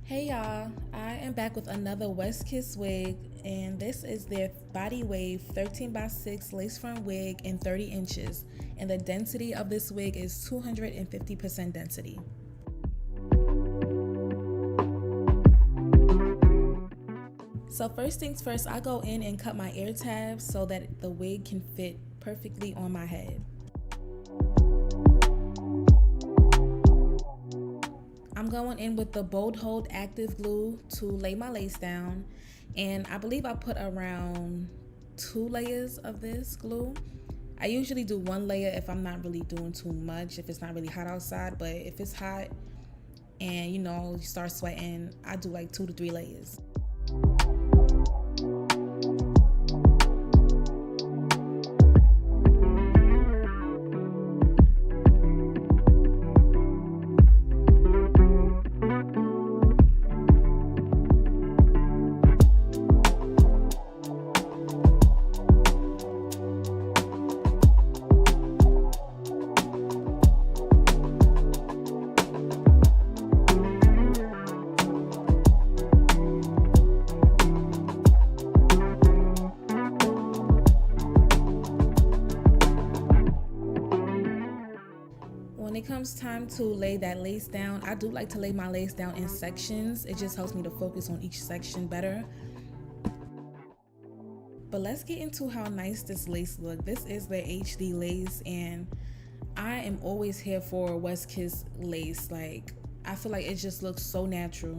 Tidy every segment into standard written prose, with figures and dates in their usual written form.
Hey y'all, I am back with another Westkiss wig, and this is their Body Wave 13x6 lace front wig in 30 inches, and the density of this wig is 250% density. So first things first, I go in and cut my ear tabs so that the wig can fit perfectly on my head. I'm going in with the Bold Hold Active Glue to lay my lace down, and I believe I put around 2 layers of this glue. I usually do 1 layer if I'm not really doing too much, if it's not really hot outside, but if it's hot and you start sweating, I do like 2 to 3 layers. When it comes time to lay that lace down, I do like to lay my lace down in sections. It just helps me to focus on each section better. But let's get into how nice this lace looks. This is the HD lace, and I am always here for Westkiss lace. Like, I feel like it just looks so natural.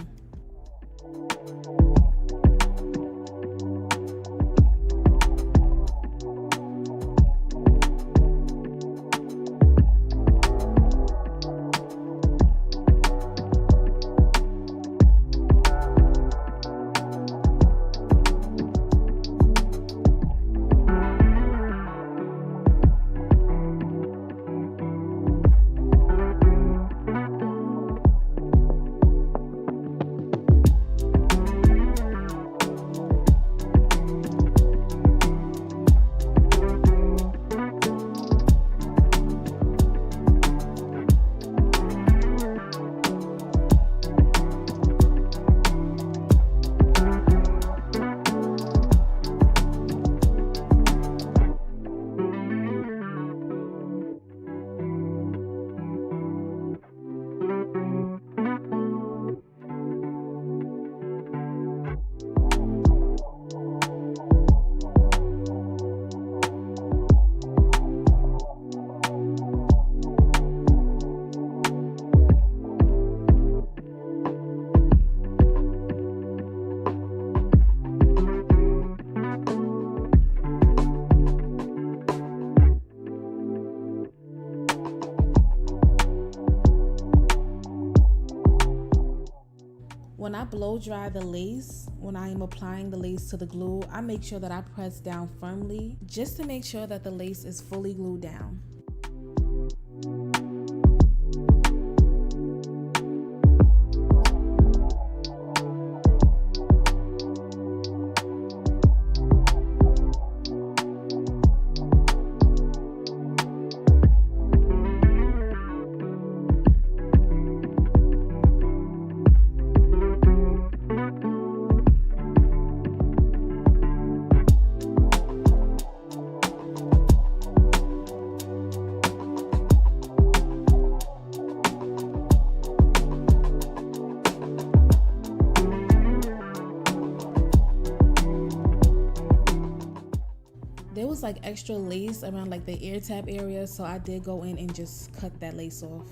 When I blow dry the lace, when I am applying the lace to the glue, I make sure that I press down firmly just to make sure that the lace is fully glued down. There was like extra lace around like the ear tab area, so I did go in and just cut that lace off.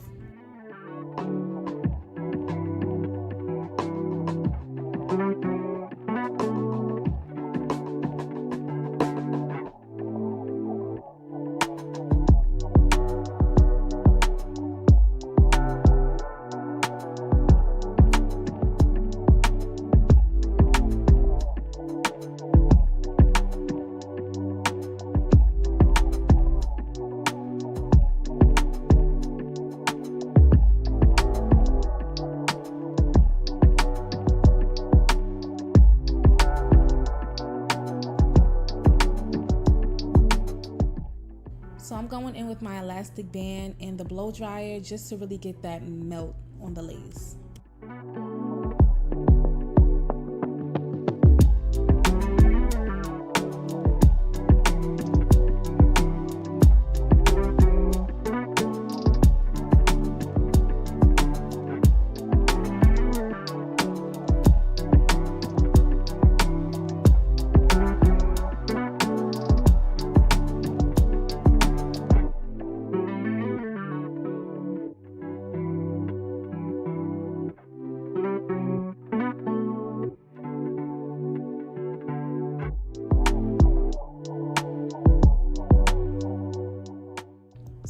So I'm going in with my elastic band and the blow dryer just to really get that melt on the lace.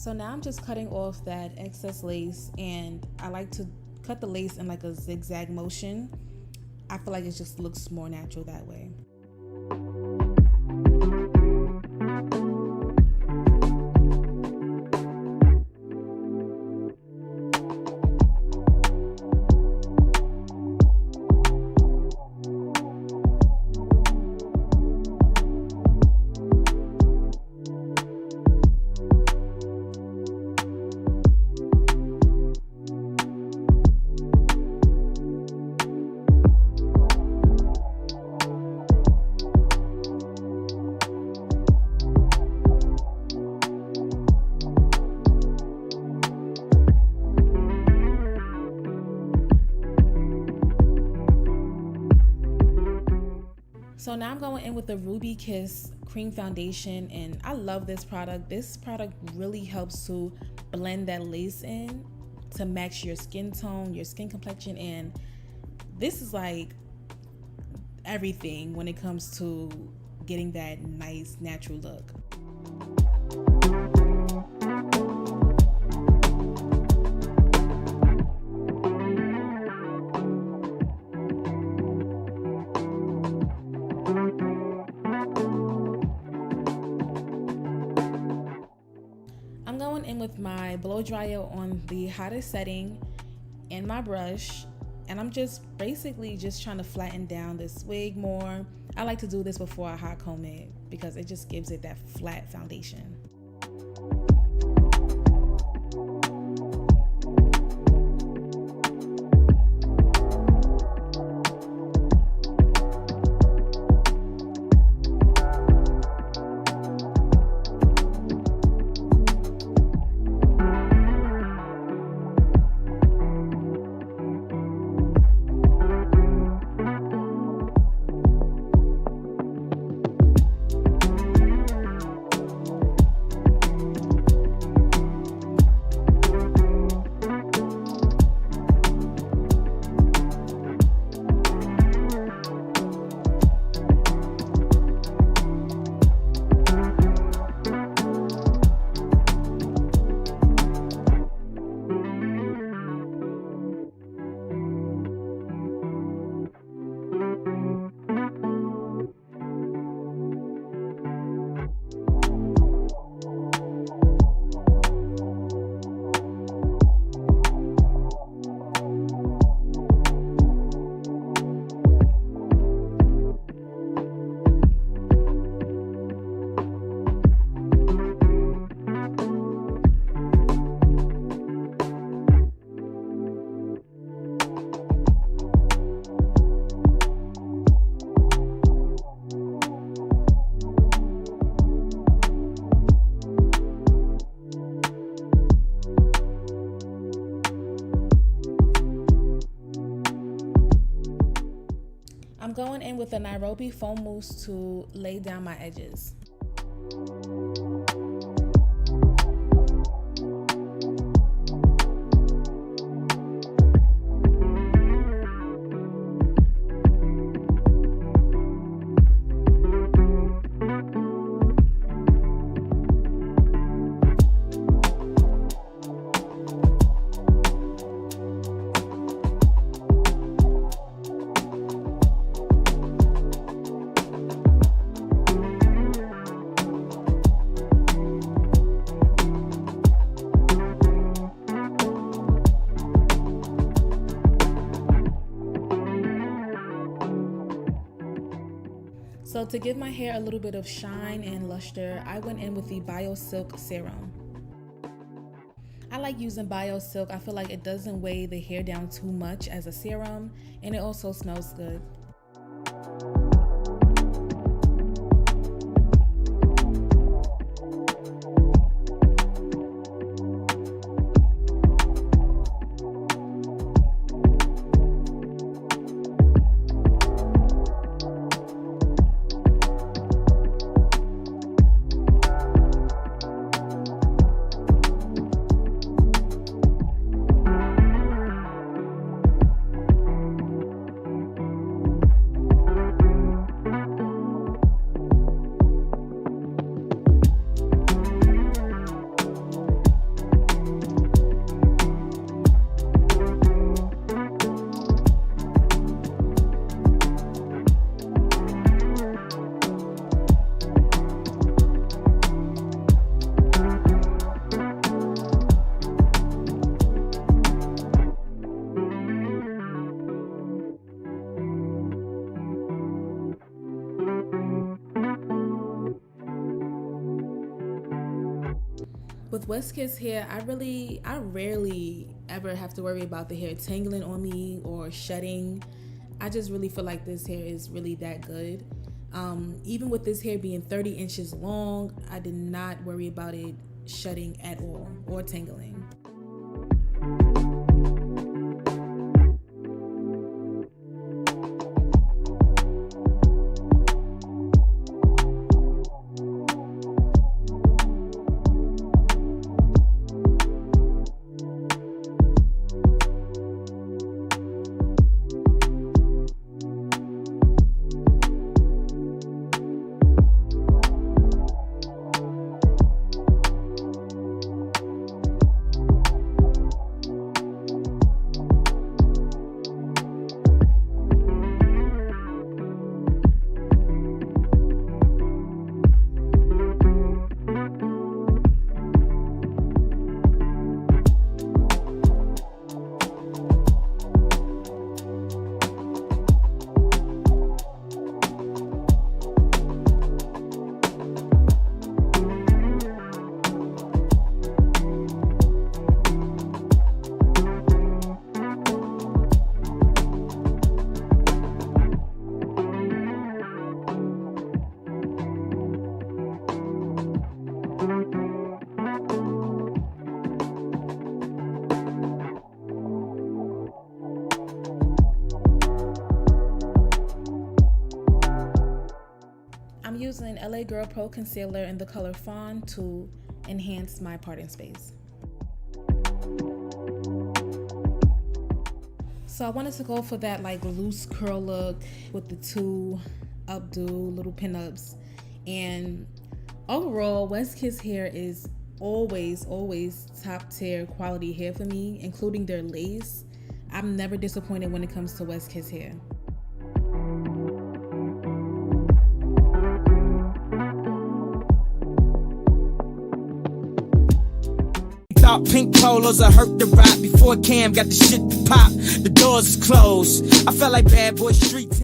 So now I'm just cutting off that excess lace, and I like to cut the lace in like a zigzag motion. I feel like it just looks more natural that way. So now I'm going in with the Westkiss cream foundation, and I love this product. This product really helps to blend that lace in to match your skin tone, your skin complexion, and this is like everything when it comes to getting that nice natural look. I'm going in with my blow dryer on the hottest setting and my brush, and I'm just basically just trying to flatten down this wig more. I like to do this before I hot comb it because it just gives it that flat foundation. I'm going in with a Nairobi foam mousse to lay down my edges. So to give my hair a little bit of shine and luster, I went in with the BioSilk serum. I like using BioSilk. I feel like it doesn't weigh the hair down too much as a serum, and it also smells good. With Westkiss hair, I rarely ever have to worry about the hair tangling on me or shedding. I just really feel like this hair is really that good. Even with this hair being 30 inches long, I did not worry about it shedding at all or tangling. I'm using LA Girl Pro Concealer in the color Fawn to enhance my parting space. So I wanted to go for that like loose curl look with the two updo little pinups. And overall, Westkiss hair is always top tier quality hair for me, including their lace. I'm never disappointed when it comes to Westkiss hair. Thought pink polos, I hurt the rock before Cam got the shit to pop. The doors is closed. I felt like Bad Boy Street.